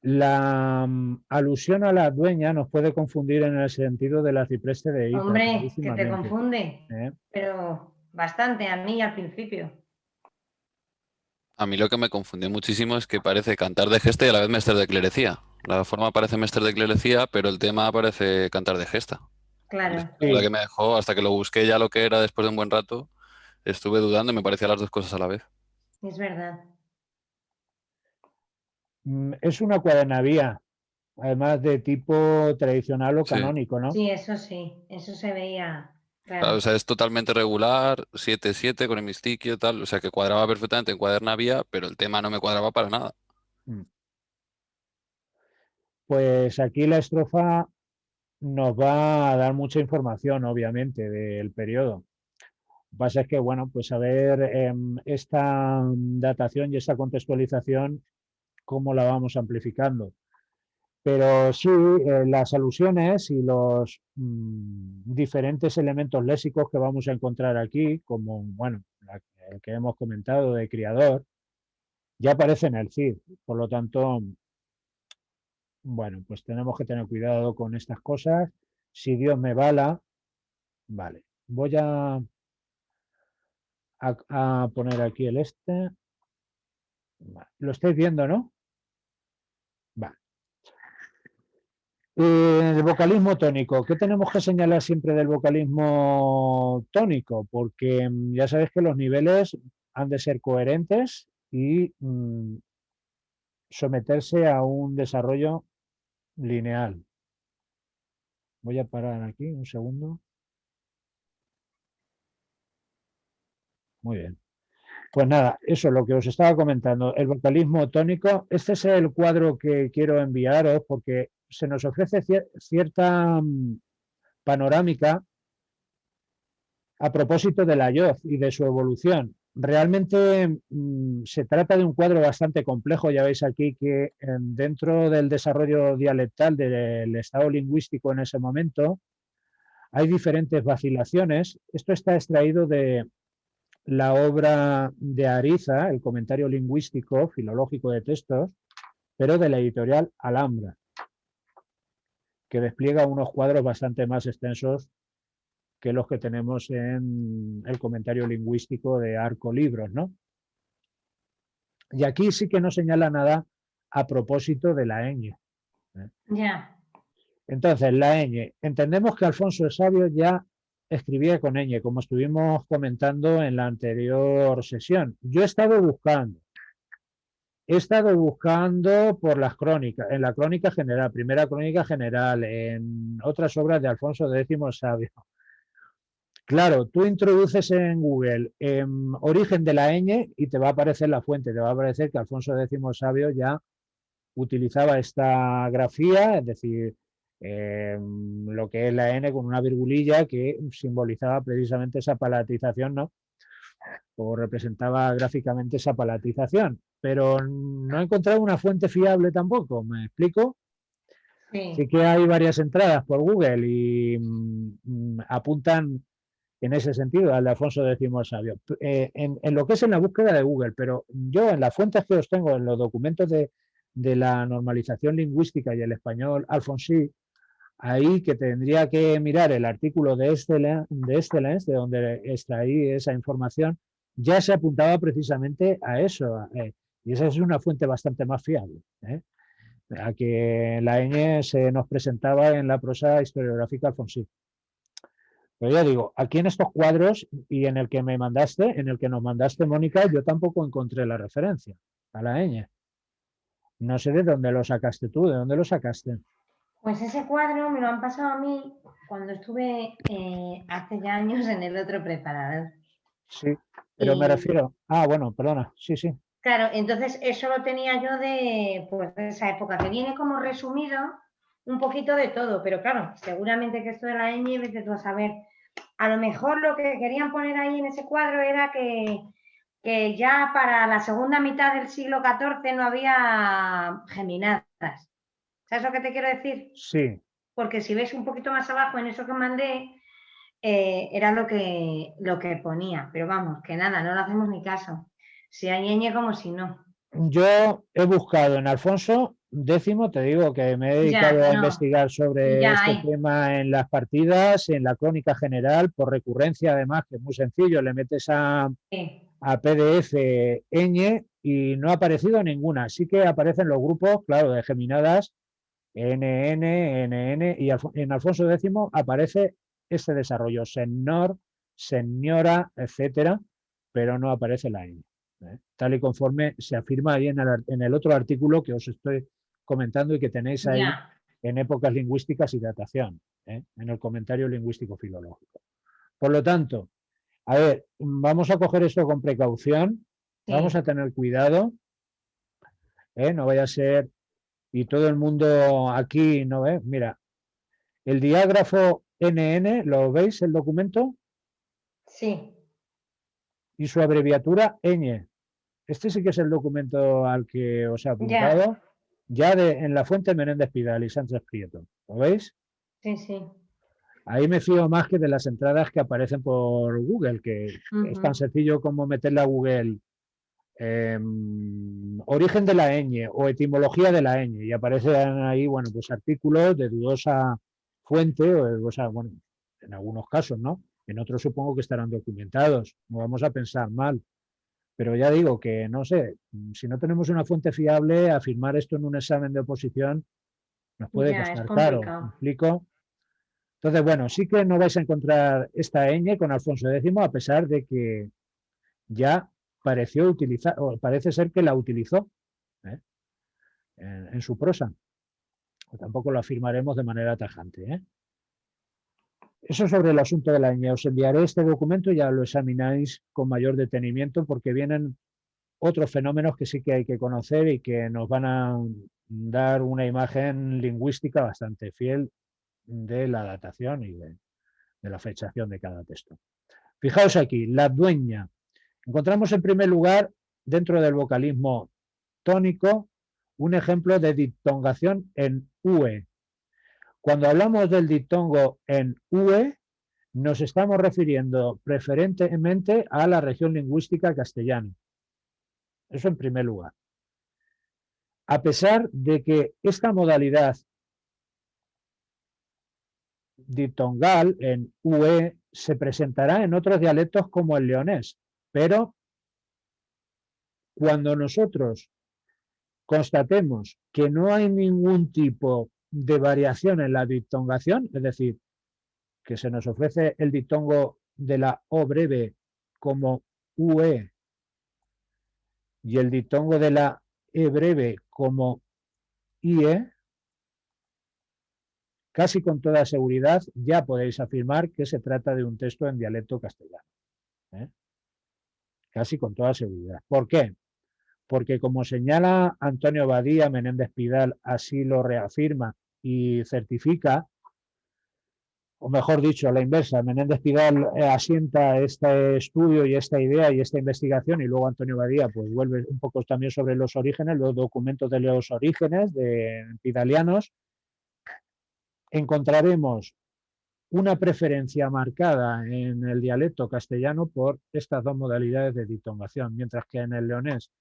La alusión a la dueña nos puede confundir en el sentido del arcipreste de Ita, Hombre, que te clarísimamente. confunde, ¿Eh? pero bastante a mí al principio. A mí lo que me confundió muchísimo es que parece cantar de gesta y a la vez Mester de clerecía. La forma parece Mester de clerecía, pero el tema parece cantar de gesta. Y Claro, eso, la verdad que me dejó, hasta que lo busqué ya lo que era después de un buen rato, estuve dudando y me parecían las dos cosas a la vez. es verdad. Es una cuadernavía, además de tipo tradicional o Sí. canónico, ¿no? Sí, eso se veía, Claro, claro. o sea, es totalmente regular, 7-7 con el mistiquio y tal, o sea, que cuadraba perfectamente en cuadernavía, pero el tema no me cuadraba para nada. Mm. Pues aquí la estrofa nos va a dar mucha información, obviamente, del periodo. Lo que pasa es que, bueno, pues saber esta datación y esta contextualización, cómo la vamos amplificando. Pero sí, las alusiones y los diferentes elementos léxicos que vamos a encontrar aquí, como, bueno, el que hemos comentado de criador, ya aparece en el CID. Por lo tanto, bueno, pues tenemos que tener cuidado con estas cosas. Si Dios me bala, vale. Voy a poner aquí el este. Vale. Lo estáis viendo, ¿no? Vale. El vocalismo tónico. ¿Qué tenemos que señalar siempre del vocalismo tónico? Porque ya sabéis que los niveles han de ser coherentes y someterse a un desarrollo lineal. Voy a parar aquí un segundo. Muy bien. Pues nada, eso es lo que os estaba comentando, el vocalismo tónico. Este es el cuadro que quiero enviaros porque se nos ofrece cierta panorámica a propósito de la yoz y de su evolución. Realmente se trata de un cuadro bastante complejo. Ya veis aquí que dentro del desarrollo dialectal del estado lingüístico en ese momento hay diferentes vacilaciones. Esto está extraído de la obra de Ariza, el comentario lingüístico filológico de textos, pero de la editorial Alhambra, que despliega unos cuadros bastante más extensos que los que tenemos en el comentario lingüístico de Arco Libros, ¿no? Y aquí sí que no señala nada a propósito de la ñ. Ya. Entonces, la ñ. Entendemos que Alfonso el Sabio ya escribía con ñ, como estuvimos comentando en la anterior sesión. Yo he estado buscando por las crónicas, en la crónica general, primera crónica general, en otras obras de Alfonso X el Sabio. Claro, tú introduces en Google origen de la ñ y te va a aparecer la fuente, te va a aparecer que Alfonso X el Sabio ya utilizaba esta grafía, es decir, lo que es la n con una virgulilla que simbolizaba precisamente esa palatización, ¿no? O representaba gráficamente esa palatización, pero no he encontrado una fuente fiable tampoco, ¿me explico? Sí Sí. que hay varias entradas por Google y apuntan en ese sentido al de Alfonso X Sabio. En lo que es en la búsqueda de Google, pero yo en las fuentes que os tengo, en los documentos de la normalización lingüística y el español Alfonsí, ahí que tendría que mirar el artículo de Excellence, de donde extraí esa información, ya se apuntaba precisamente a eso. Y esa es una fuente bastante más fiable. A que la ñ se nos presentaba en la prosa historiográfica Alfonsí. Pero ya digo, aquí en estos cuadros y en el que me mandaste, en el que nos mandaste, Mónica, yo tampoco encontré la referencia a la ñ. No sé de dónde lo sacaste tú, de dónde lo sacaste. Pues ese cuadro me lo han pasado a mí cuando estuve hace ya años en el otro preparador. Sí, pero me Y refiero. Ah, bueno, perdona. Sí, sí. claro, entonces eso lo tenía yo pues, de esa época, que viene como resumido un poquito de todo, pero claro, seguramente que esto de la ñ, vete tú a saber. A lo mejor lo que querían poner ahí en ese cuadro era que ya para la segunda mitad del siglo XIV no había geminadas. ¿Sabes lo que te quiero decir? Sí. Porque si ves un poquito más abajo en eso que mandé, era lo que ponía. Pero vamos, que nada, no lo hacemos ni caso. Si hay ñ como si no. Yo he buscado en Alfonso décimo, te digo que me he dedicado Ya, a no, investigar sobre ya este hay. tema en las partidas, en la crónica general, por recurrencia además, que es muy sencillo, le metes Sí, a PDF ñ y no ha aparecido ninguna. Sí que aparecen los grupos, claro, de geminadas, NN, NN, y en Alfonso X aparece este desarrollo, Senor, Señora, etcétera, pero no aparece la ñ. Tal y conforme se afirma ahí en el otro artículo que os estoy comentando y que tenéis ahí ya, en épocas lingüísticas y datación, en el comentario lingüístico filológico. Por lo tanto, a ver, vamos a coger esto con precaución, vamos a sí. tener cuidado, no vaya a ser, y todo el mundo aquí, ¿no ve? Mira, el diágrafo NN, ¿lo veis el documento? Sí, Y su abreviatura ñ. Este sí que es el documento al que os he ya, apuntado, ya en la fuente Menéndez Pidal y Sánchez Prieto. ¿Lo veis? sí, sí. Ahí me fío más que de las entradas que aparecen por Google, que es tan Ujú. sencillo como meterle a Google origen de la ñ o etimología de la ñ y aparecen ahí, bueno, pues artículos de dudosa fuente o de dudosa, bueno, en algunos casos, ¿no? En otros supongo que estarán documentados, no vamos a pensar mal, pero ya digo que, no sé, si no tenemos una fuente fiable, afirmar esto en un examen de oposición nos puede Ya, es costar caro, ¿me complicado. explico? Entonces, bueno, sí que no vais a encontrar esta ñ con Alfonso X, a pesar de que ya pareció utilizar, o parece ser que la utilizó, ¿eh? En su prosa. Tampoco lo afirmaremos de manera tajante, ¿eh? Eso sobre el asunto de la ñ. Os enviaré este documento y ya lo examináis con mayor detenimiento porque vienen otros fenómenos que sí que hay que conocer y que nos van a dar una imagen lingüística bastante fiel de la datación y de la fechación de cada texto. Fijaos aquí, la dueña. Encontramos en primer lugar, dentro del vocalismo tónico, un ejemplo de diptongación en UE. Cuando hablamos del diptongo en UE, nos estamos refiriendo preferentemente a la región lingüística castellana. Eso en primer lugar. A pesar de que esta modalidad diptongal en UE se presentará en otros dialectos como el leonés, pero cuando nosotros constatemos que no hay ningún tipo de variación en la diptongación, es decir, que se nos ofrece el diptongo de la O breve como UE y el diptongo de la E breve como IE, casi con toda seguridad ya podéis afirmar que se trata de un texto en dialecto castellano. ¿Eh? Casi con toda seguridad. ¿Por qué? Porque como señala Antonio Badía, Menéndez Pidal así lo reafirma y certifica, o mejor dicho, a la inversa, Menéndez Pidal asienta este estudio y esta idea y esta investigación y luego Antonio Badía pues vuelve un poco también sobre los orígenes, los documentos de los orígenes de pidalianos, encontraremos una preferencia marcada en el dialecto castellano por estas dos modalidades de diptongación, mientras que en el leonés,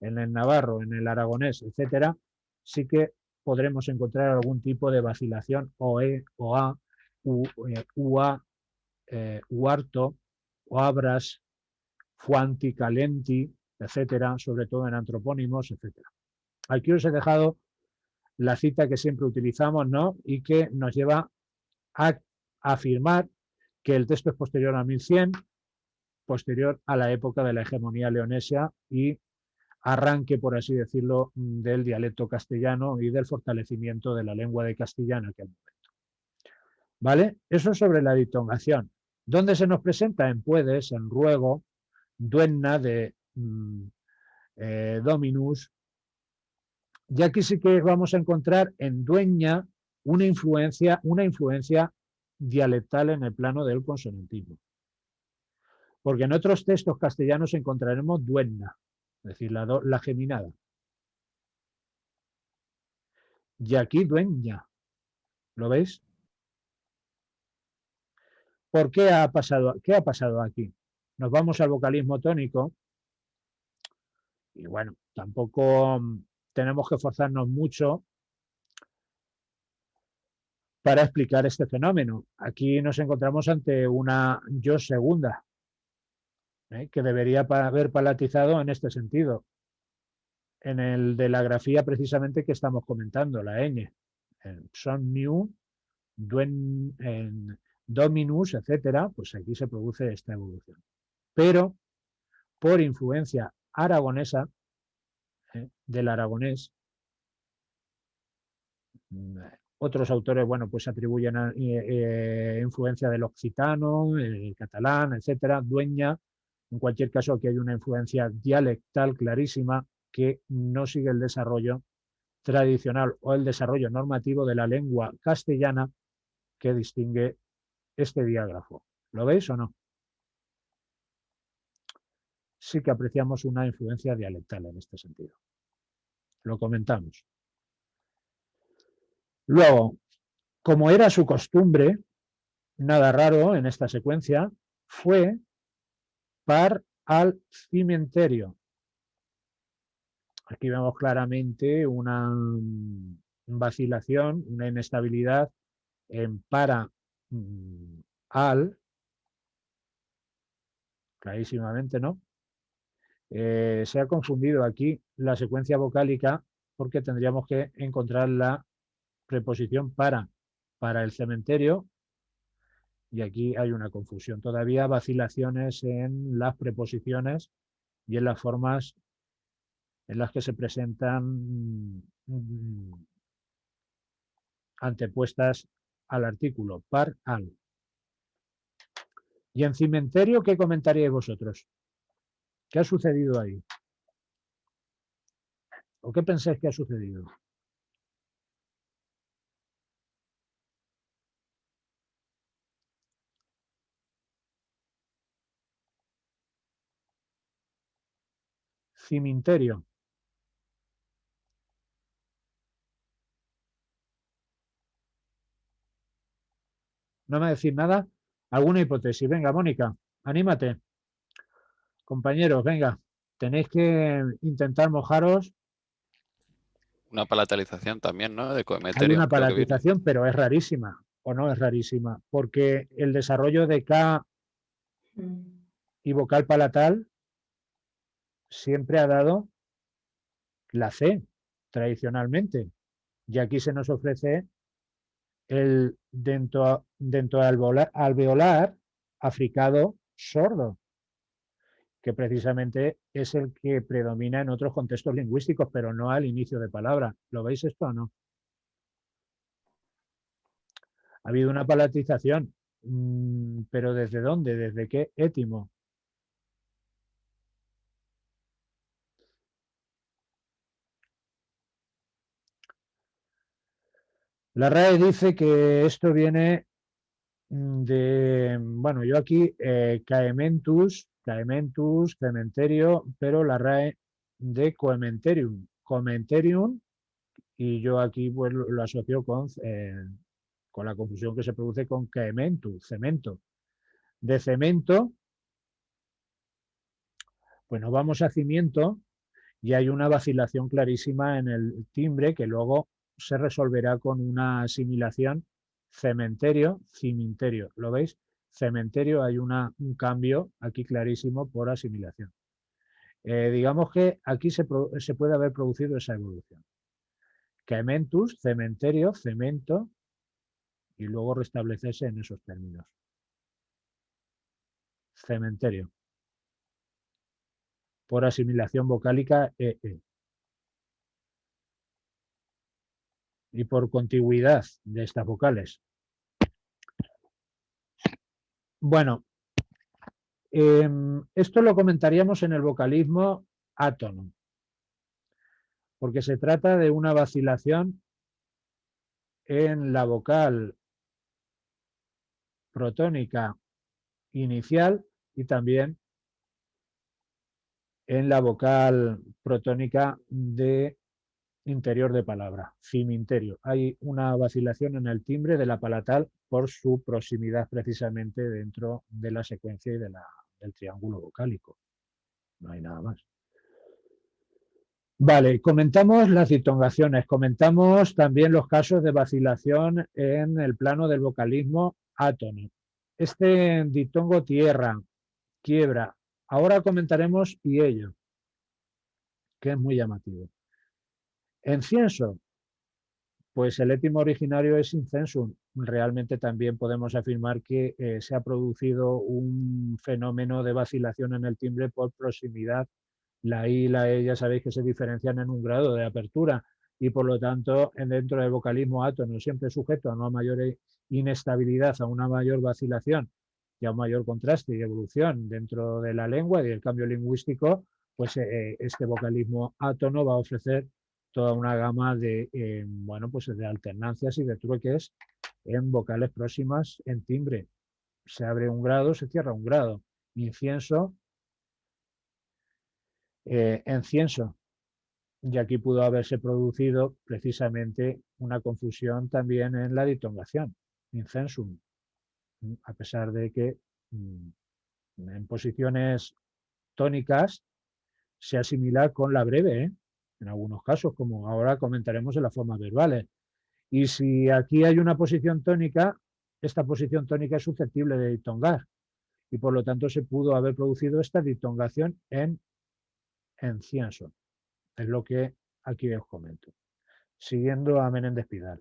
en el navarro, en el aragonés, etcétera, sí que podremos encontrar algún tipo de vacilación o e, o a, ua, huarto, o abras, fuanti, calenti, etcétera, sobre todo en antropónimos, etcétera. Aquí os he dejado la cita que siempre utilizamos, ¿no? Y que nos lleva a afirmar que el texto es posterior a 1100, posterior a la época de la hegemonía leonesia y arranque, por así decirlo, del dialecto castellano y del fortalecimiento de la lengua de Castilla en aquel momento. ¿Vale? Eso sobre la diptongación. ¿Dónde se nos presenta? En puedes, en ruego, duenna de dominus. Y aquí sí que vamos a encontrar en dueña una influencia dialectal en el plano del consonantismo. Porque en otros textos castellanos encontraremos duenna, es decir, la geminada. Y aquí dueña, ¿lo veis? ¿Por qué ha pasado aquí? Nos vamos al vocalismo tónico y bueno, tampoco tenemos que esforzarnos mucho para explicar este fenómeno. Aquí nos encontramos ante una yo segunda, que debería haber palatizado en este sentido, en el de la grafía precisamente que estamos comentando, la ñ. Son new, dominus, etcétera, pues aquí se produce esta evolución. Pero por influencia aragonesa, del aragonés, otros autores, bueno, pues atribuyen influencia del occitano, el catalán, etcétera, dueña. En cualquier caso, aquí hay una influencia dialectal clarísima que no sigue el desarrollo tradicional o el desarrollo normativo de la lengua castellana que distingue este diágrafo. ¿Lo veis o no? Sí que apreciamos una influencia dialectal en este sentido. Lo comentamos. Luego, como era su costumbre, nada raro en esta secuencia, fue par al cimenterio. Aquí vemos claramente una vacilación, una inestabilidad en para al, clarísimamente, ¿no? Se ha confundido aquí la secuencia vocálica porque tendríamos que encontrar la preposición para el cementerio, y aquí hay una confusión. Todavía vacilaciones en las preposiciones y en las formas en las que se presentan antepuestas al artículo, par, al. Y en cimenterio, ¿qué comentaríais vosotros? ¿Qué ha sucedido ahí? ¿O qué pensáis que ha sucedido? Cimenterio. ¿No me decís nada? ¿Alguna hipótesis? Venga, Mónica, anímate. Compañeros, venga, tenéis que intentar mojaros. Una palatalización también, ¿no? De Hay coemeterio, una creo que viene. palatización, pero es rarísima, o no es rarísima, porque el desarrollo de K y vocal palatal siempre ha dado la C, tradicionalmente. Y aquí se nos ofrece el dentro alveolar africado sordo, que precisamente es el que predomina en otros contextos lingüísticos, pero no al inicio de palabra. ¿Lo veis esto o no? Ha habido una palatización, pero ¿desde dónde? ¿Desde qué étimo? La RAE dice que esto viene de, bueno, yo aquí caementus, cementerio, pero la RAE de coementerium, y yo aquí pues lo asocio con la confusión que se produce con caementus, cemento. De cemento, pues nos vamos a cimiento y hay una vacilación clarísima en el timbre que luego se resolverá con una asimilación cementerio, cimenterio. ¿Lo veis? Cementerio, hay un cambio aquí clarísimo por asimilación. Digamos que aquí se puede haber producido esa evolución. Caementus, cementerio, cemento, y luego restablecerse en esos términos. Cementerio. Por asimilación vocálica, y por contigüidad de estas vocales. Bueno, esto lo comentaríamos en el vocalismo átono, porque se trata de una vacilación en la vocal protónica inicial y también en la vocal protónica de interior de palabra, cimenterio. Hay una vacilación en el timbre de la palatal por su proximidad precisamente dentro de la secuencia y del triángulo vocálico. No hay nada más. Vale, comentamos las diptongaciones, comentamos también los casos de vacilación en el plano del vocalismo átono. Este diptongo tierra, quiebra. Ahora comentaremos y ello, que es muy llamativo. Encienso, pues el étimo originario es incensum. Realmente también podemos afirmar que se ha producido un fenómeno de vacilación en el timbre por proximidad. La I y la E ya sabéis que se diferencian en un grado de apertura y por lo tanto dentro del vocalismo átono siempre sujeto a una mayor inestabilidad, a una mayor vacilación y a un mayor contraste y evolución dentro de la lengua y del cambio lingüístico, pues este vocalismo átono va a ofrecer toda una gama de, bueno, pues de alternancias y de trueques en vocales próximas en timbre. Se abre un grado, se cierra un grado. Incienso, encienso. Y aquí pudo haberse producido precisamente una confusión también en la diptongación, incensum, a pesar de que en posiciones tónicas se asimila con la breve, en algunos casos, como ahora comentaremos en las formas verbales. Y si aquí hay una posición tónica, esta posición tónica es susceptible de diptongar y por lo tanto se pudo haber producido esta diptongación en encienso. Es lo que aquí os comento. Siguiendo a Menéndez Pidal.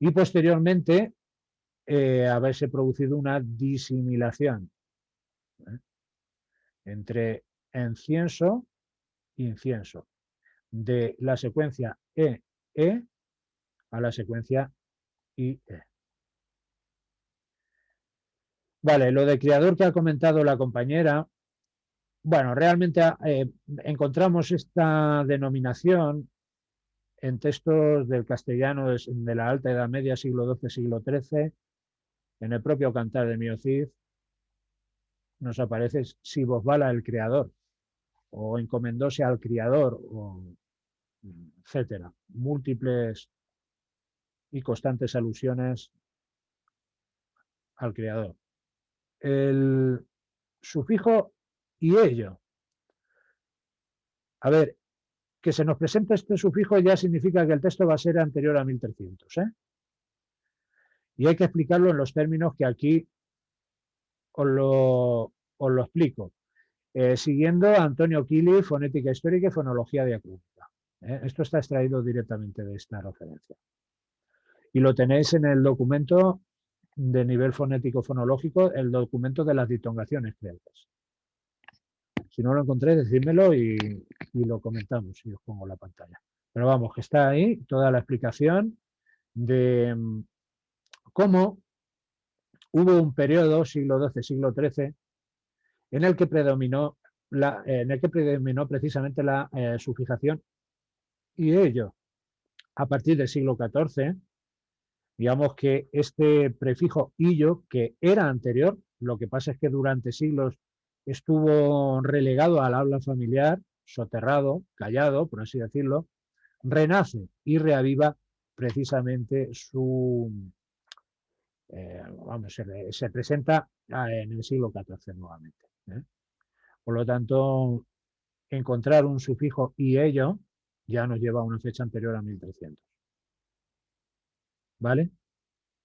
Y posteriormente haberse producido una disimilación entre encienso e incienso, de la secuencia E a la secuencia IE. Vale, lo de criador que ha comentado la compañera, bueno, realmente encontramos esta denominación en textos del castellano de la Alta Edad Media, siglo XII, siglo XIII, en el propio Cantar de Mio Cid, nos aparece si Bosbala el creador, o encomendóse al criador, o etcétera. Múltiples y constantes alusiones al creador. El sufijo y ello. A ver, que se nos presente este sufijo ya significa que el texto va a ser anterior a 1300, ¿eh? Y hay que explicarlo en los términos que aquí os lo explico. Siguiendo a Antonio Quili, Fonética Histórica y Fonología Diacrónica. Esto está extraído directamente de esta referencia. Y lo tenéis en el documento de nivel fonético-fonológico, el documento de las diptongaciones creadas. Si no lo encontréis, decídmelo y lo comentamos y os pongo la pantalla. Pero vamos, que está ahí toda la explicación de cómo hubo un periodo, siglo XII, siglo XIII, en el que predominó, precisamente la sufijación y ello. A partir del siglo XIV, digamos que este prefijo illo, que era anterior, lo que pasa es que durante siglos estuvo relegado al habla familiar, soterrado, callado, por así decirlo, renace y reaviva precisamente se presenta en el siglo XIV nuevamente. Por lo tanto, encontrar un sufijo y ello ya nos lleva a una fecha anterior a 1300. ¿Vale?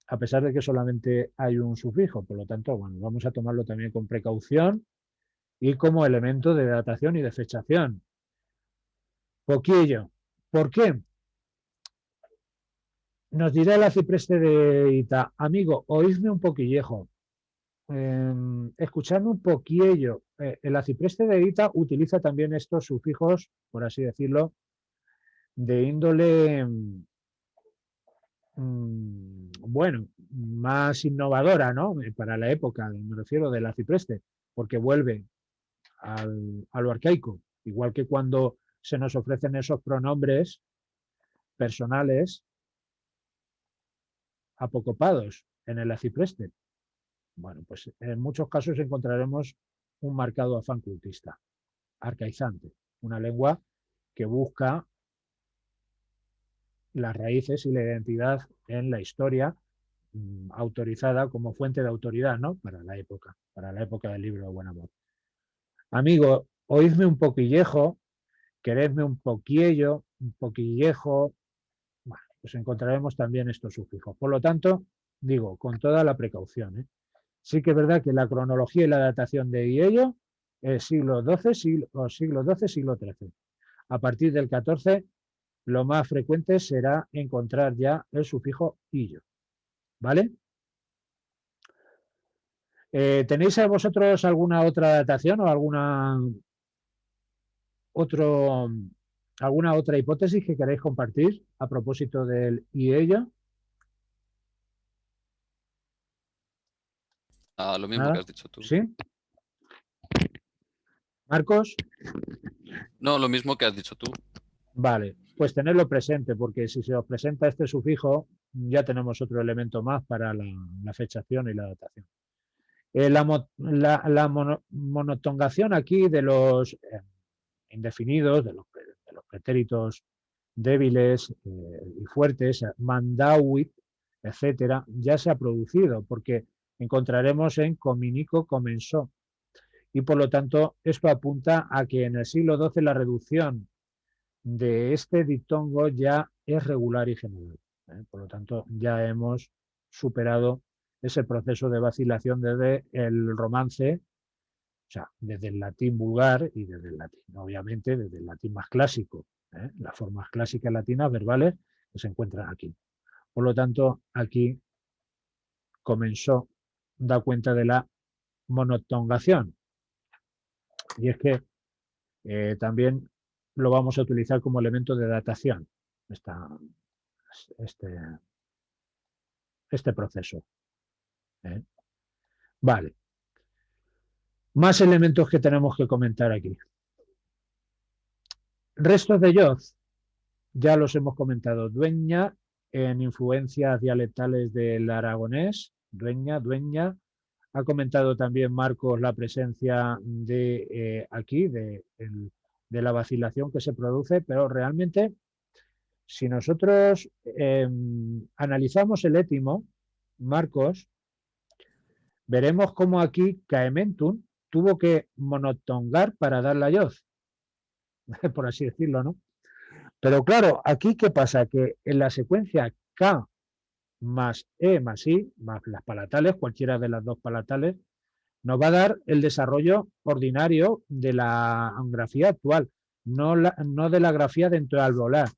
A pesar de que solamente hay un sufijo, por lo tanto, bueno, vamos a tomarlo también con precaución y como elemento de datación y de fechación. Poquillo. ¿Por qué? Nos dirá el acipreste de Ita, amigo, oídme un poquillejo, escuchadme un poquillo. El acipreste de Ita utiliza también estos sufijos, por así decirlo, de índole, bueno, más innovadora, ¿no? Para la época, me refiero del acipreste, porque vuelve a lo arcaico, igual que cuando se nos ofrecen esos pronombres personales apocopados en el acipreste. Bueno, pues en muchos casos encontraremos un marcado afán cultista, arcaizante, una lengua que busca las raíces y la identidad en la historia autorizada como fuente de autoridad, ¿no? Para la época del libro de Buen Amor. Amigo, oídme un poquillejo, queredme un poquiello, un poquillejo, bueno, pues encontraremos también estos sufijos. Por lo tanto, digo, con toda la precaución, ¿eh? Sí que es verdad que la cronología y la datación de ello es siglo XII, siglo XIII. A partir del XIV, lo más frecuente será encontrar ya el sufijo illo. ¿Vale? ¿Tenéis a vosotros alguna otra datación o alguna otra hipótesis que queréis compartir a propósito del y ello? Lo mismo que ¿Nada? has dicho tú. ¿Sí? ¿Marcos? No, lo mismo que has dicho tú. Vale, pues tenerlo presente, porque si se os presenta este sufijo, ya tenemos otro elemento más para la fechación y la datación. La monotongación aquí de los indefinidos, de los pretéritos débiles y fuertes, mandawit, etcétera, ya se ha producido, porque encontraremos en cominico comenzó. Y por lo tanto, esto apunta a que en el siglo XII la reducción de este diptongo ya es regular y general. Por lo tanto, ya hemos superado ese proceso de vacilación desde el romance, o sea, desde el latín vulgar y desde el latín, obviamente, desde el latín más clásico, las formas clásicas latinas verbales que se encuentran aquí. Por lo tanto, aquí comenzó, da cuenta de la monotongación. Y es que también lo vamos a utilizar como elemento de datación, este, este proceso. Vale. Más elementos que tenemos que comentar aquí. Restos de Yoz, ya los hemos comentado. Dueña, en influencias dialectales del aragonés, dueña. Ha comentado también Marcos la presencia de aquí, de la vacilación que se produce, pero realmente, si nosotros analizamos el étimo, Marcos, veremos cómo aquí Caementum tuvo que monotongar para dar la Yoz, por así decirlo, ¿no? Pero claro, aquí ¿qué pasa? Que en la secuencia K más E más I, más las palatales, cualquiera de las dos palatales, nos va a dar el desarrollo ordinario de la grafía actual, no de la grafía dentro del alveolar,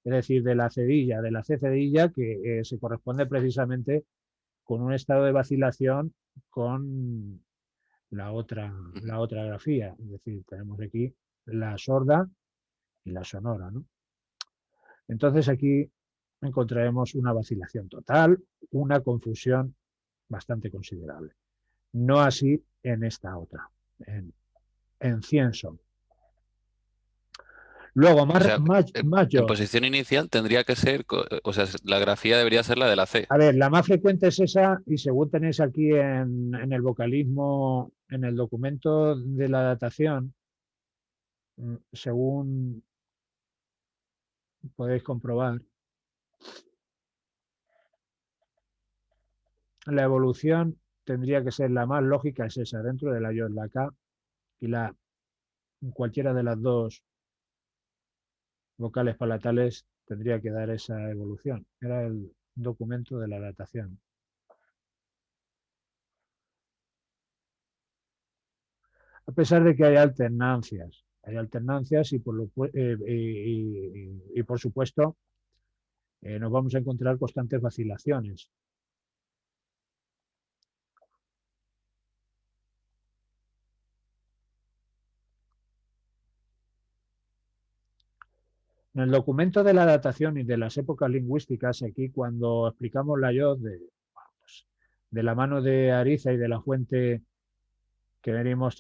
es decir, de la cedilla, de la C cedilla, que se corresponde precisamente con un estado de vacilación con la otra grafía. Es decir, tenemos aquí la sorda y la sonora, ¿no? Entonces aquí encontraremos una vacilación total, una confusión bastante considerable. No así en esta otra, en Cienso. Luego, O sea, en mayor. posición inicial tendría que ser, o sea, la grafía debería ser la de la C. A ver, la más frecuente es esa, y según tenéis aquí en el vocalismo, en el documento de la datación, según podéis comprobar, la evolución tendría que ser la más lógica, es esa, dentro de la la K, y cualquiera de las dos vocales palatales tendría que dar esa evolución. Era el documento de la datación. A pesar de que hay alternancias y por supuesto nos vamos a encontrar constantes vacilaciones. En el documento de la datación y de las épocas lingüísticas, aquí cuando explicamos la YOD de la mano de Ariza y de la fuente que venimos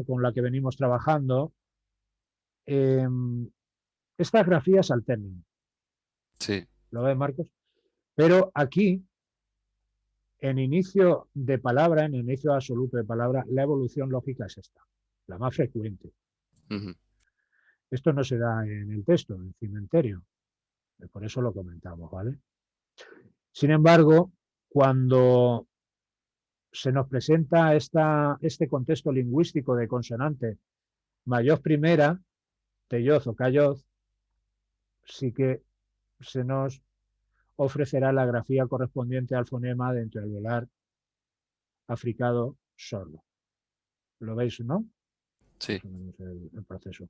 con la que venimos trabajando, estas grafías alternan. Sí. ¿Lo ves, Marcos? Pero aquí, en inicio de palabra, en inicio absoluto de palabra, la evolución lógica es esta, la más frecuente. Esto no se da en el texto, en el cimenterio. Por eso lo comentamos, ¿vale? Sin embargo, cuando se nos presenta este contexto lingüístico de consonante mayoz primera, teyoz o cayoz, sí que se nos ofrecerá la grafía correspondiente al fonema dentro del velar africado sordo. ¿Lo veis, no? Sí. El proceso.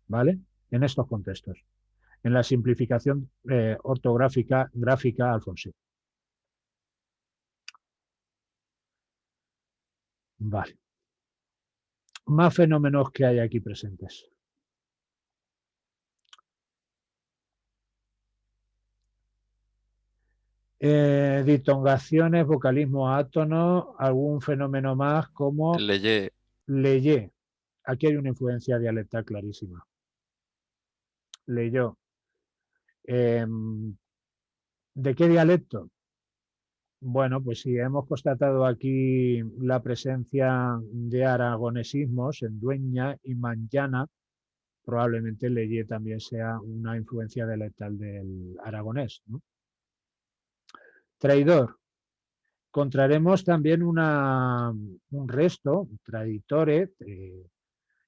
¿Vale? En estos contextos. En la simplificación ortográfica gráfica Alfonsín. Vale. Más fenómenos que hay aquí presentes. Ditongaciones, vocalismo átono, algún fenómeno más como Leyé. leyé. Aquí hay una influencia dialectal clarísima. Leyó. ¿De qué dialecto? Bueno, pues si hemos constatado aquí la presencia de aragonesismos en Dueña y Manllana, probablemente leyé también sea una influencia dialectal del aragonés, ¿no? Traidor. Encontraremos también un resto, traditore,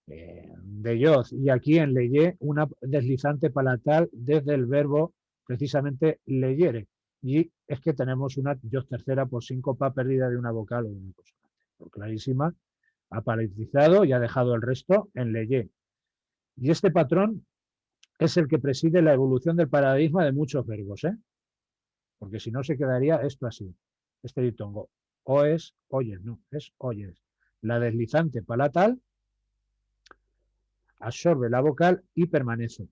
de yoz, y aquí en leyé una deslizante palatal desde el verbo precisamente leyere, y es que tenemos una yoz tercera por síncopa pérdida de una vocal o de una consonante. Por clarísima, ha palatalizado y ha dejado el resto en leyé. Y este patrón es el que preside la evolución del paradigma de muchos verbos, porque si no se quedaría esto así, este ditongo. O es oyes, no, es oyes. La deslizante palatal absorbe la vocal y permanece.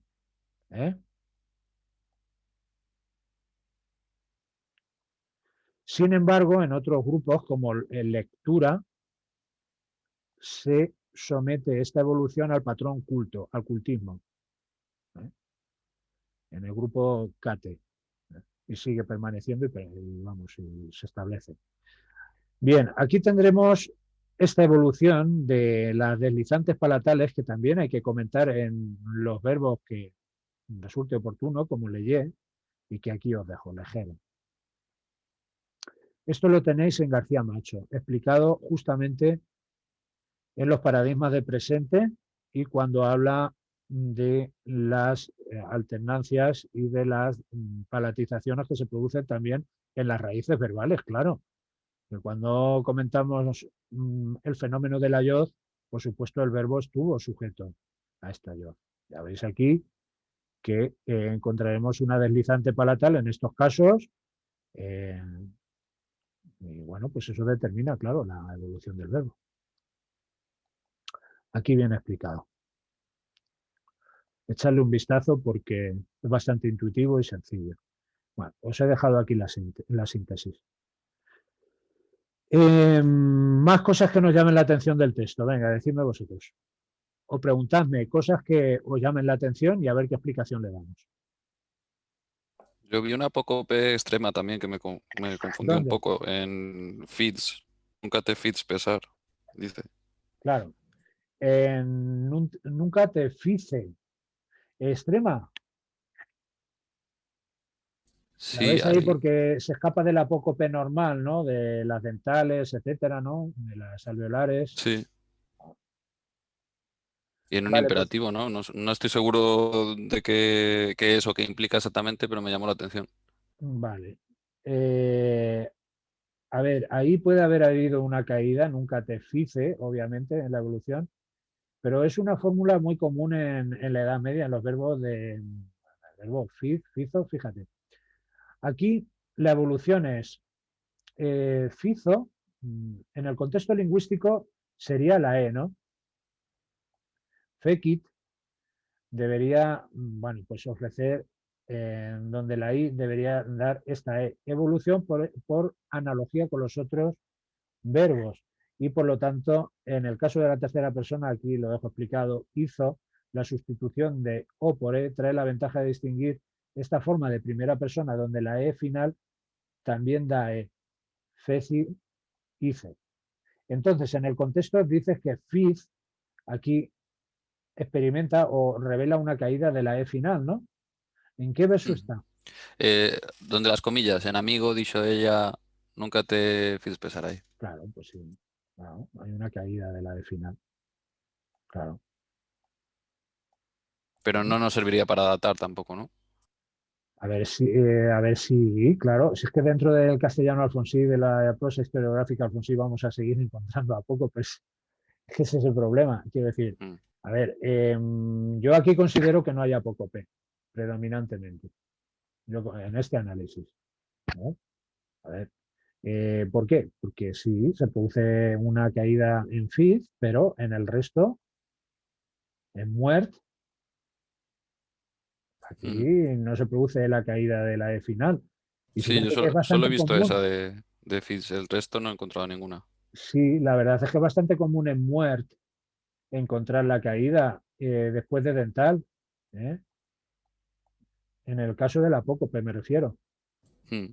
Sin embargo, en otros grupos, como en lectura, se somete esta evolución al patrón culto, al cultismo. En el grupo Cate. Y sigue permaneciendo y vamos, y se establece. Bien, aquí tendremos esta evolución de las deslizantes palatales que también hay que comentar en los verbos que resulte oportuno, como leyé, y que aquí os dejo, lejero. Esto lo tenéis en García Macho, explicado justamente en los paradigmas del presente y cuando habla de las alternancias y de las palatizaciones que se producen también en las raíces verbales, claro. Que cuando comentamos el fenómeno de la yoz, por supuesto el verbo estuvo sujeto a esta yoz. Ya veis aquí que encontraremos una deslizante palatal en estos casos. Y bueno, pues eso determina, claro, la evolución del verbo. Aquí viene explicado. Echarle un vistazo porque es bastante intuitivo y sencillo. Bueno, os he dejado aquí la síntesis. Más cosas que nos llamen la atención del texto. Venga, decidme vosotros. O preguntadme cosas que os llamen la atención y a ver qué explicación le damos. Yo vi una apócope extrema también que me confundió un ¿Dónde? poco en feeds. Nunca te feeds pesar, dice. Claro. Nunca te fice. Extrema. La Sí, veis ahí hay. porque se escapa del apócope normal, ¿no? De las dentales, etcétera, ¿no? De las alveolares. Sí. Y en un Vale, pues imperativo, ¿no? No estoy seguro de qué es o qué implica exactamente, pero me llamó la atención. vale. A ver, ahí puede haber habido una caída, nunca te fice, obviamente, en la evolución, pero es una fórmula muy común en la Edad Media, en los verbos el verbo fizo, fíjate. Aquí la evolución es fizo, en el contexto lingüístico sería la E, ¿no? Fekit debería, bueno, pues ofrecer donde la I debería dar esta E. Evolución por analogía con los otros verbos. Y por lo tanto, en el caso de la tercera persona, aquí lo dejo explicado, hizo la sustitución de O por E, trae la ventaja de distinguir esta forma de primera persona donde la E final también da E. Feci, hice. Entonces, en el contexto dices que fiz aquí experimenta o revela una caída de la E final, ¿no? ¿En qué verso está? Donde las comillas, en amigo, dicho ella, nunca te fies pesar ahí. Claro, pues sí. Claro, hay una caída de la de final. Claro. Pero no nos serviría para datar tampoco, ¿no? A ver si, claro, si es que dentro del castellano alfonsí, de la prosa historiográfica alfonsí, vamos a seguir encontrando a poco, pues es que ese es el problema. Quiero decir, Mm. a ver, yo aquí considero que no hay apócope, predominantemente, en este análisis, ¿no? A ver, ¿por qué? Porque sí, se produce una caída en Fiz, pero en el resto, en Muert, aquí Ujú. no se produce la caída de la E final. Y Sí, yo fíjate que es solo he bastante visto esa común. de Fitz, el resto no he encontrado ninguna. Sí, la verdad es que es bastante común en Muert encontrar la caída después de dental. ¿Eh? En el caso del apócope me refiero. Mm.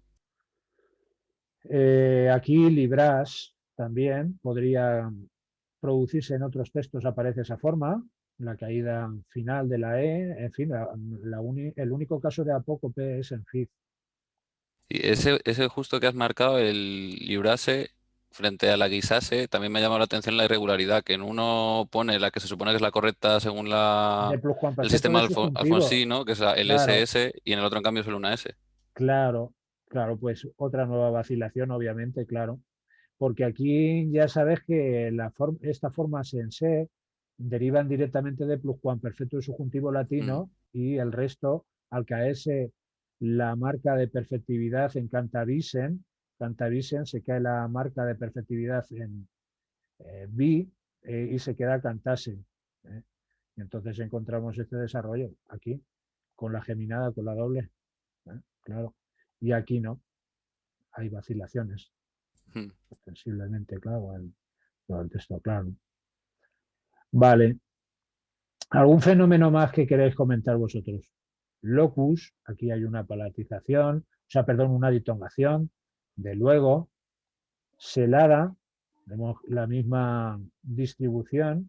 Aquí Libras también podría producirse en otros textos, aparece esa forma, la caída final de la E, en fin, el único caso de apócope es en Fiz. Y ese justo que has marcado, el librase frente a la guisase, también me ha llamado la atención la irregularidad, que en uno pone la que se supone que es la correcta según De el pluscuamperfecto sistema de subjuntivo, Alfonsí, ¿no? Que es el claro, SS, y en el otro en cambio solo una S. claro, claro, pues otra nueva vacilación, obviamente, claro. Porque aquí ya sabes que esta forma sense derivan directamente de pluscuamperfecto y subjuntivo Mm. latino y el resto, al caerse la marca de perfectividad en cantavisen, se cae la marca de perfectividad en bi y se queda cantasen. ¿Eh? Y entonces encontramos este desarrollo aquí, con la geminada, con la doble. Claro. Y aquí no, hay vacilaciones, Mm. sensiblemente, claro, el texto claro. Vale. ¿Algún fenómeno más que queréis comentar vosotros? Locus, aquí hay una palatización, o sea, perdón, una ditongación, de luego, selada, tenemos la misma distribución,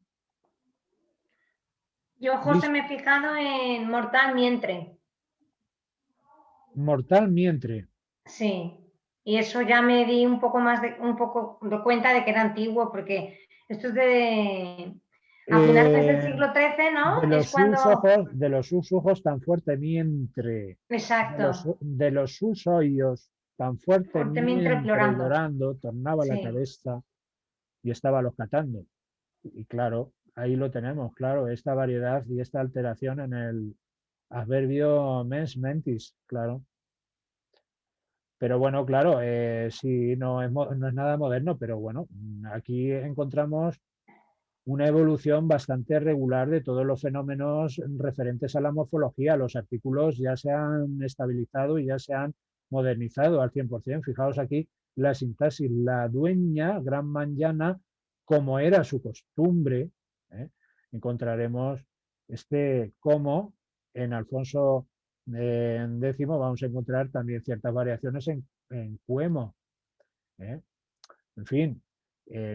Yo, José, me he fijado en mortal mientre. mortal mientre. Sí. Y eso ya me di un poco de cuenta de que era antiguo, porque esto es a finales del Eh, siglo XIII, ¿no? de Es los sus cuando. ojos, de los sus ojos tan fuerte mientre, Exacto. de los sus ojos tan fuerte Fuerte mientre mientre llorando. llorando, tornaba la Sí. cabeza y estaba los catando. Y claro, ahí lo tenemos, claro, esta variedad y esta alteración en el adverbio mens mentis, claro. Pero bueno, claro, sí, no es nada moderno, pero bueno, aquí encontramos una evolución bastante regular de todos los fenómenos referentes a la morfología. Los artículos ya se han estabilizado y ya se han modernizado al 100%. Fijaos aquí la sintaxis, la dueña, gran mañana, como era su costumbre. ¿Eh? Encontraremos este como en Alfonso X vamos a encontrar también ciertas variaciones en Cuemo. ¿Eh? En fin,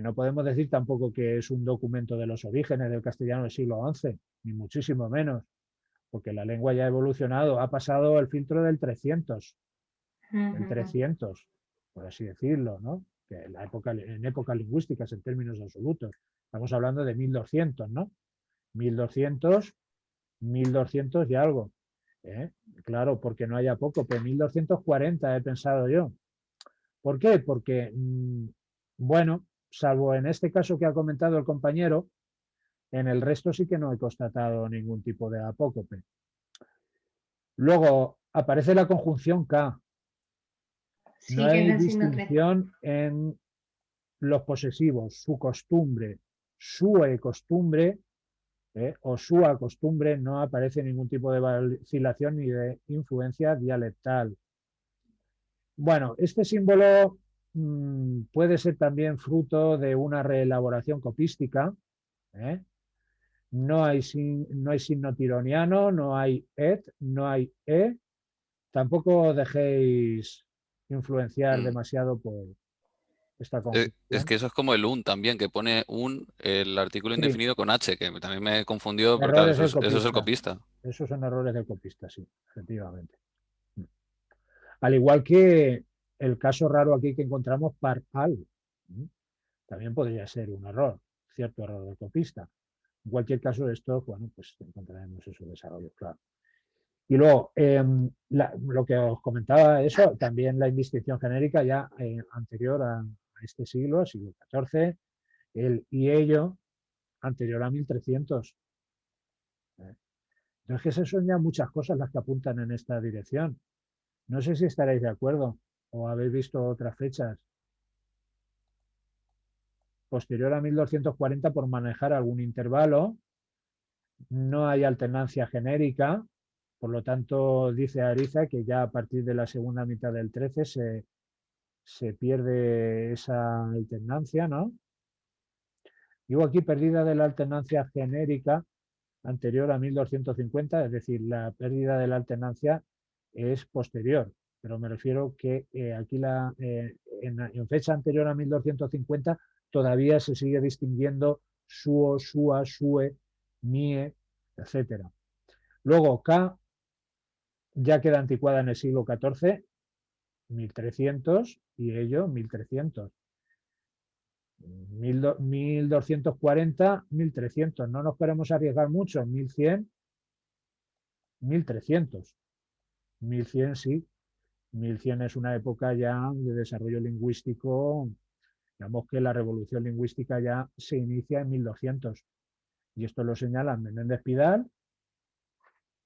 no podemos decir tampoco que es un documento de los orígenes del castellano del siglo XI, ni muchísimo menos, porque la lengua ya ha evolucionado, ha pasado el filtro del 300, por así decirlo, ¿no? Que en épocas lingüísticas, en términos absolutos, estamos hablando de 1200, ¿no? 1200, 1200 y algo. ¿Eh? Claro, porque no haya poco, pero 1240 he pensado yo. ¿Por qué? Porque, bueno, salvo en este caso que ha comentado el compañero, en el resto sí que no he constatado ningún tipo de apócope. Luego aparece la conjunción K. No Sí, que es hay del siglo XIII. distinción en los posesivos, su costumbre, sue costumbre o sua costumbre, no aparece ningún tipo de vacilación ni de influencia dialectal. Bueno, este símbolo puede ser también fruto de una reelaboración copística. ¿Eh? No hay signo tironiano, no hay et, no hay e. Tampoco os dejéis influenciar Mm. demasiado por esta Es conjunción. que eso es como el un también, que pone el artículo Sí, indefinido con H, que también me confundió, pero claro, errores del eso es el copista. copista. Esos son errores del copista, sí, efectivamente. Al igual que el caso raro aquí que encontramos par-al. También podría ser un error, cierto error de copista. En cualquier caso, esto, bueno, pues encontraremos esos desarrollos, claro. Y luego, lo que os comentaba, eso, también la indistinción genérica ya anterior a este siglo XIV, el y ello anterior a 1300. Entonces, que son ya muchas cosas las que apuntan en esta dirección. No sé si estaréis de acuerdo o habéis visto otras fechas. Posterior a 1240 por manejar algún intervalo, no hay alternancia genérica, por lo tanto dice Ariza que ya a partir de la segunda mitad del 13 se pierde esa alternancia, ¿no? Digo aquí pérdida de la alternancia genérica anterior a 1250, es decir, la pérdida de la alternancia es posterior, pero me refiero que aquí en fecha anterior a 1250 todavía se sigue distinguiendo suo, sua, sue, mie, etc. Luego K ya queda anticuada en el siglo XIV, 1300, y ello 1300. 1240, 1300. No nos queremos arriesgar mucho. 1100, 1300. 1100 sí. 1100 es una época ya de desarrollo lingüístico. Digamos que la revolución lingüística ya se inicia en 1200. Y esto lo señala Menéndez Pidal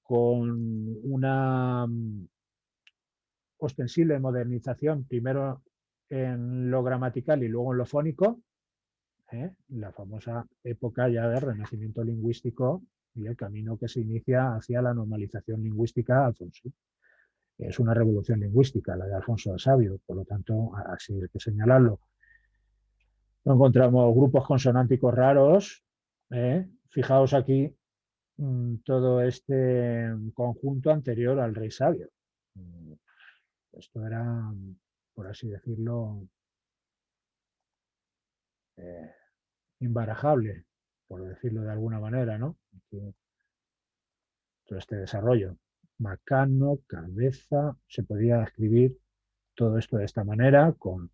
con una ostensible modernización, primero en lo gramatical y luego en lo fónico, la famosa época ya de renacimiento lingüístico y el camino que se inicia hacia la normalización lingüística, Alfonso. Es una revolución lingüística la de Alfonso el Sabio, por lo tanto, así hay que señalarlo. No encontramos grupos consonánticos raros. Fijaos aquí todo este conjunto anterior al rey sabio. Esto era, por así decirlo, imbarajable, por decirlo de alguna manera, ¿no? Todo este desarrollo. Macano, cabeza, se podía escribir todo esto de esta manera con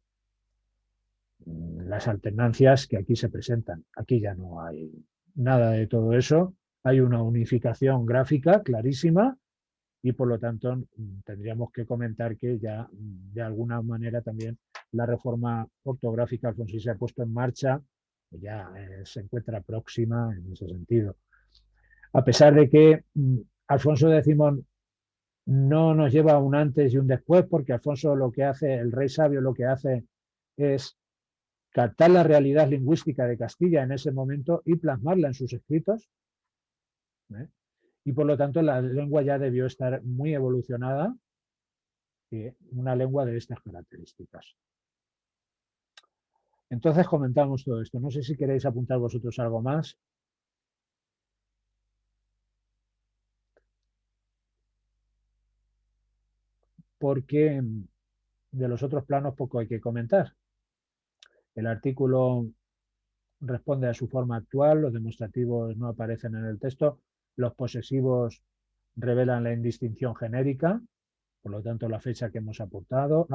las alternancias que aquí se presentan. Aquí ya no hay nada de todo eso. Hay una unificación gráfica clarísima y por lo tanto tendríamos que comentar que ya de alguna manera también la reforma ortográfica alfonsí se ha puesto en marcha, ya se encuentra próxima en ese sentido. A pesar de que Alfonso X no nos lleva un antes y un después, porque Alfonso lo que hace, el rey sabio lo que hace es captar la realidad lingüística de Castilla en ese momento y plasmarla en sus escritos. Y por lo tanto la lengua ya debió estar muy evolucionada, una lengua de estas características. Entonces comentamos todo esto. No sé si queréis apuntar vosotros algo más. Porque de los otros planos poco hay que comentar. El artículo responde a su forma actual, los demostrativos no aparecen en el texto, los posesivos revelan la indistinción genérica, por lo tanto la fecha que hemos apuntado,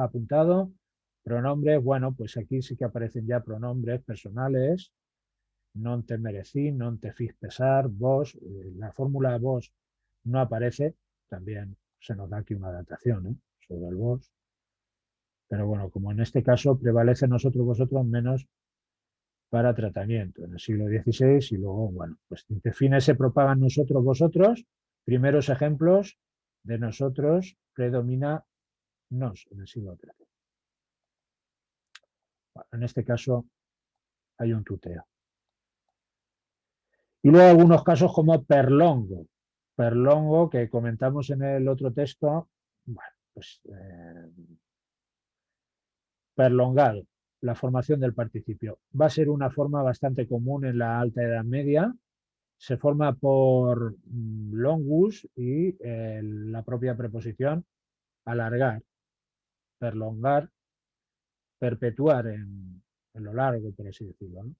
pronombres, bueno, pues aquí sí que aparecen ya pronombres personales, non te merecí, non te fis pesar, vos, la fórmula vos no aparece, también se nos da aquí una datación sobre el vos, pero bueno, como en este caso prevalece nosotros, vosotros, menos para tratamiento en el siglo XVI y luego, bueno, pues entre fines se propagan nosotros, vosotros, primeros ejemplos de nosotros predomina nos en el siglo XIII. Bueno, en este caso hay un tuteo. Y luego algunos casos como perlongo. Perlongo, que comentamos en el otro texto, bueno, pues perlongado, la formación del participio. Va a ser una forma bastante común en la Alta Edad Media. Se forma por longus y la propia preposición alargar, perlongar, perpetuar en lo largo, por así decirlo, ¿no?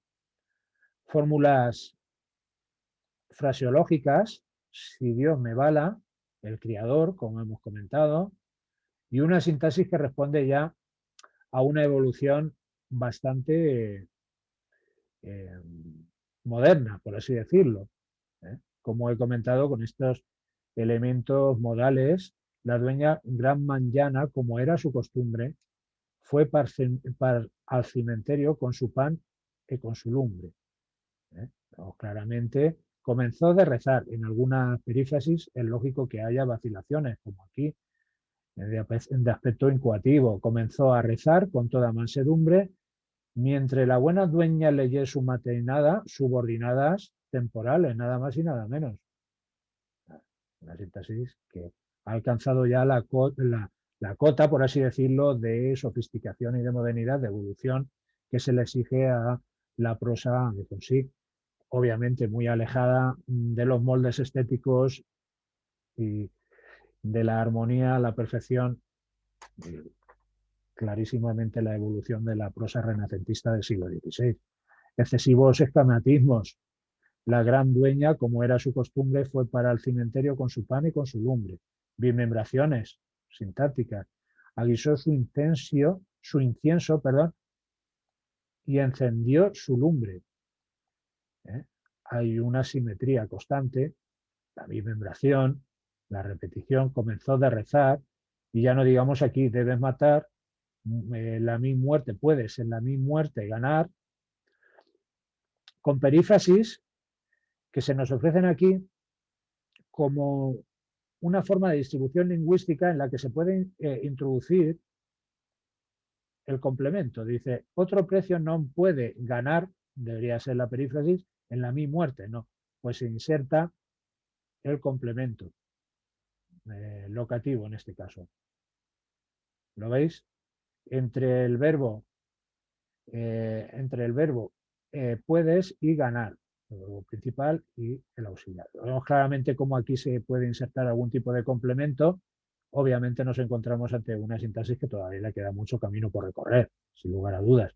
Fórmulas fraseológicas, si Dios me bala, el criador, como hemos comentado, y una sintaxis que responde ya a una evolución bastante moderna, por así decirlo. Como he comentado, con estos elementos modales, la dueña Gran Manllana, como era su costumbre, fue al cementerio con su pan y con su lumbre. Claramente comenzó de rezar. En algunas perífrasis es lógico que haya vacilaciones, como aquí, de aspecto incoativo. Comenzó a rezar con toda mansedumbre, mientras la buena dueña leyó su maternada, subordinadas temporales, nada más y nada menos. Una sintaxis que ha alcanzado ya la cota, por así decirlo, de sofisticación y de modernidad, de evolución que se le exige a la prosa de por sí, obviamente muy alejada de los moldes estéticos y de la armonía, la perfección, clarísimamente la evolución de la prosa renacentista del siglo XVI. Excesivos exclamatismos. La gran dueña, como era su costumbre, fue para el cementerio con su pan y con su lumbre. Bimembraciones sintácticas. Aguisó su incienso, y encendió su lumbre. Hay una simetría constante, la bimembración, la repetición. Comenzó de rezar, y ya no digamos aquí, debes matar, la mi muerte, puedes en la mi muerte ganar, con perífrasis que se nos ofrecen aquí como una forma de distribución lingüística en la que se puede introducir el complemento. Dice, otro precio no puede ganar, debería ser la perífrasis, en la mi muerte, no. Pues se inserta el complemento locativo en este caso. ¿Lo veis? Entre el verbo puedes y ganar, el verbo principal y el auxiliar. Vemos claramente cómo aquí se puede insertar algún tipo de complemento. Obviamente nos encontramos ante una sintaxis que todavía le queda mucho camino por recorrer, sin lugar a dudas.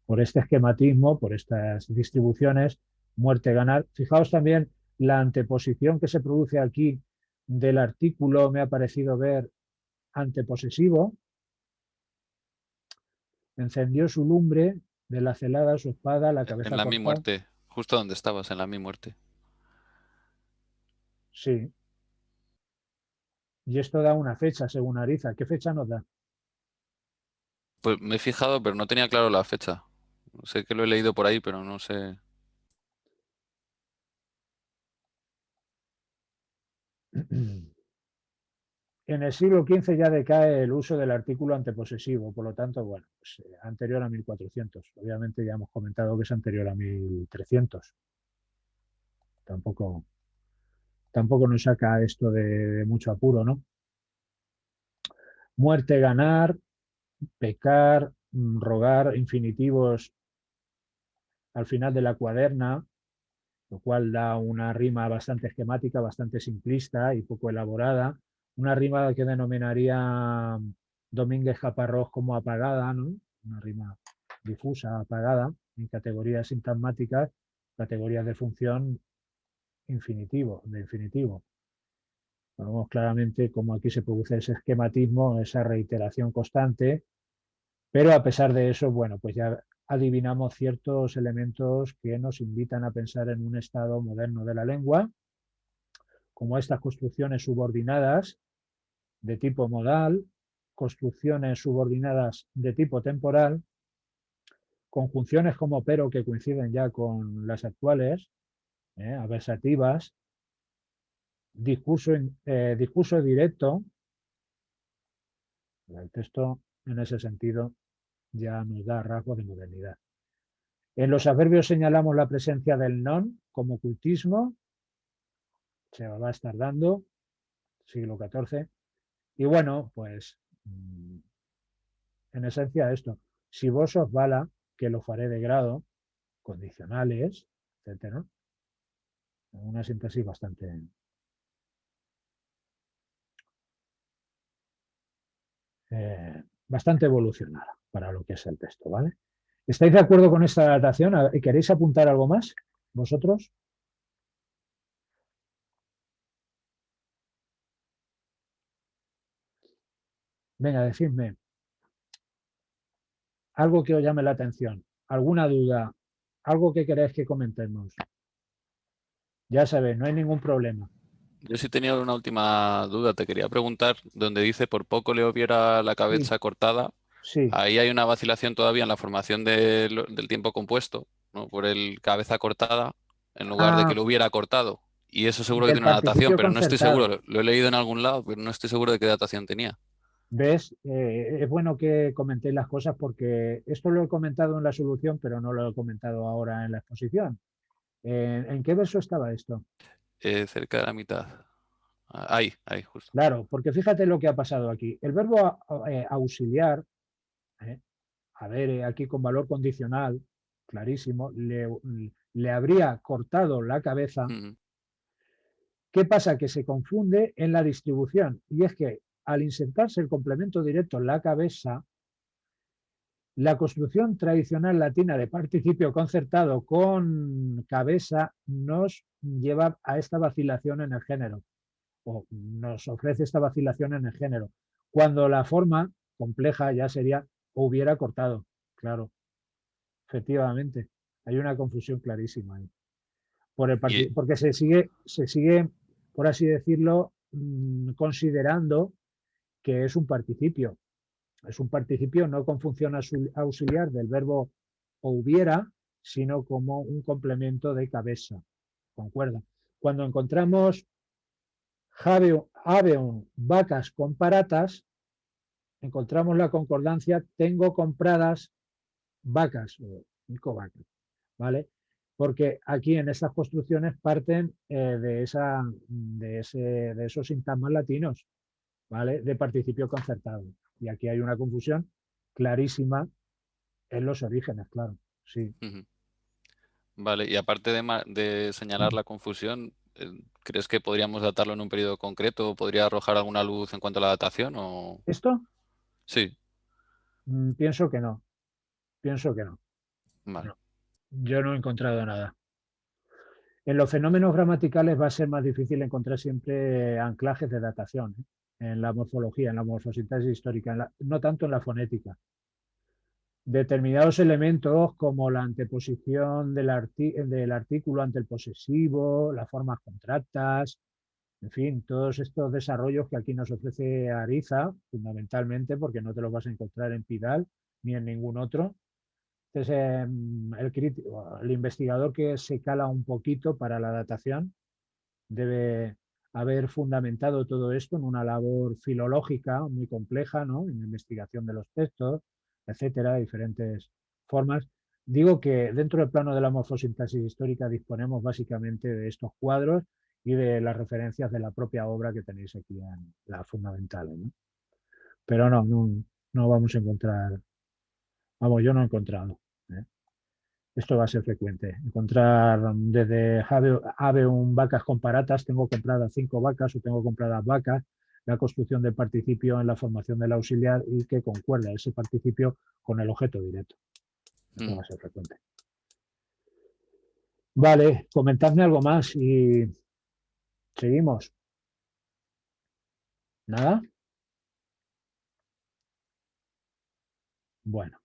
Por este esquematismo, por estas distribuciones, muerte, ganar. Fijaos también la anteposición que se produce aquí del artículo, me ha parecido ver, anteposesivo. Encendió su lumbre, de la celada su espada, la En cabeza la mi cortada. muerte, justo donde estabas, en la mi muerte. Sí. Y esto da una fecha, según Ariza. ¿Qué fecha nos da? Pues me he fijado, pero no tenía claro la fecha. Sé que lo he leído por ahí, pero no sé. En el siglo XV ya decae el uso del artículo anteposesivo, por lo tanto, bueno, pues, anterior a 1400. Obviamente ya hemos comentado que es anterior a 1300. Tampoco nos saca esto de mucho apuro, ¿no? Muerte, ganar, pecar, rogar, infinitivos al final de la cuaderna, lo cual da una rima bastante esquemática, bastante simplista y poco elaborada. Una rima que denominaría Domínguez Caparrós como apagada, ¿no? Una rima difusa, apagada, en categorías sintagmáticas, categorías de función infinitivo, de infinitivo. Vemos claramente cómo aquí se produce ese esquematismo, esa reiteración constante, pero a pesar de eso, bueno, pues ya adivinamos ciertos elementos que nos invitan a pensar en un estado moderno de la lengua, como estas construcciones subordinadas de tipo modal, construcciones subordinadas de tipo temporal, conjunciones como pero que coinciden ya con las actuales, adversativas, discurso directo. El texto en ese sentido ya nos da rasgos de modernidad. En los adverbios señalamos la presencia del non como cultismo, se va a estar dando, siglo XIV. Y bueno, pues en esencia esto. Si vos os bala, que lo faré de grado, condicionales, etcétera. Una síntesis bastante evolucionada para lo que es el texto, ¿vale? ¿Estáis de acuerdo con esta adaptación? ¿Queréis apuntar algo más vosotros? Venga, decidme algo que os llame la atención, alguna duda, algo que queráis que comentemos. Ya sabéis, no hay ningún problema. Yo sí tenía una última duda. Te quería preguntar, donde dice por poco le hubiera la Sí, cabeza cortada, sí. ahí hay una vacilación todavía en la formación del tiempo compuesto, ¿no? Por el cabeza cortada, en lugar de que Ah, lo hubiera cortado. Y eso seguro que del tiene una datación, participio pero no estoy seguro. concertado. Lo he leído en algún lado, pero no estoy seguro de qué datación tenía. ¿Ves? Es bueno que comentéis las cosas porque esto lo he comentado en la solución, pero no lo he comentado ahora en la exposición. ¿En qué verso estaba esto? Cerca de la mitad. Ahí, justo. Claro, porque fíjate lo que ha pasado aquí. El verbo auxiliar, eh, a ver, aquí con valor condicional, clarísimo, le habría cortado la cabeza. Ujú. ¿Qué pasa? Que se confunde en la distribución. Y es que al insertarse el complemento directo en la cabeza, la construcción tradicional latina de participio concertado con cabeza nos lleva a esta vacilación en el género, o nos ofrece esta vacilación en el género, cuando la forma compleja ya sería hubiera cortado. Claro, efectivamente, hay una confusión clarísima ahí. Y, Porque se sigue, por así decirlo, considerando que es un participio. Es un participio no con función auxiliar del verbo hubiera, sino como un complemento de cabeza. ¿Concuerda? Cuando encontramos habeum vacas comparatas, encontramos la concordancia tengo compradas vacas o 5 vacas, ¿vale? Porque aquí en estas construcciones parten de esos sintagmas latinos, ¿vale? De participio concertado. Y aquí hay una confusión clarísima en los orígenes, claro. Sí. ujú. Vale, y aparte de señalar la confusión, ¿crees que podríamos datarlo en un periodo concreto o podría arrojar alguna luz en cuanto a la datación? O... ¿Esto? Sí, Pienso que no. Pienso que no. vale. No. Yo no he encontrado nada. En los fenómenos gramaticales va a ser más difícil encontrar siempre anclajes de datación, ¿eh? En la morfología, en la morfosintaxis histórica, no tanto en la fonética. Determinados elementos como la anteposición del artículo ante el posesivo, las formas contractas, en fin, todos estos desarrollos que aquí nos ofrece Ariza, fundamentalmente porque no te los vas a encontrar en Pidal ni en ningún otro. Entonces, el investigador que se cala un poquito para la datación debe haber fundamentado todo esto en una labor filológica muy compleja, ¿no? En la investigación de los textos, etcétera, diferentes formas. Digo que dentro del plano de la morfosintaxis histórica disponemos básicamente de estos cuadros y de las referencias de la propia obra que tenéis aquí en las fundamentales, ¿no? Pero no vamos a encontrar, vamos, yo no he encontrado, ¿eh? Esto va a ser frecuente. Encontrar desde un vacas comparatas, tengo compradas 5 vacas o tengo compradas vacas, la construcción del participio en la formación del auxiliar y que concuerda ese participio con el objeto directo. Esto va Mm. a ser frecuente. Vale, comentadme algo más y seguimos. ¿Nada? Bueno.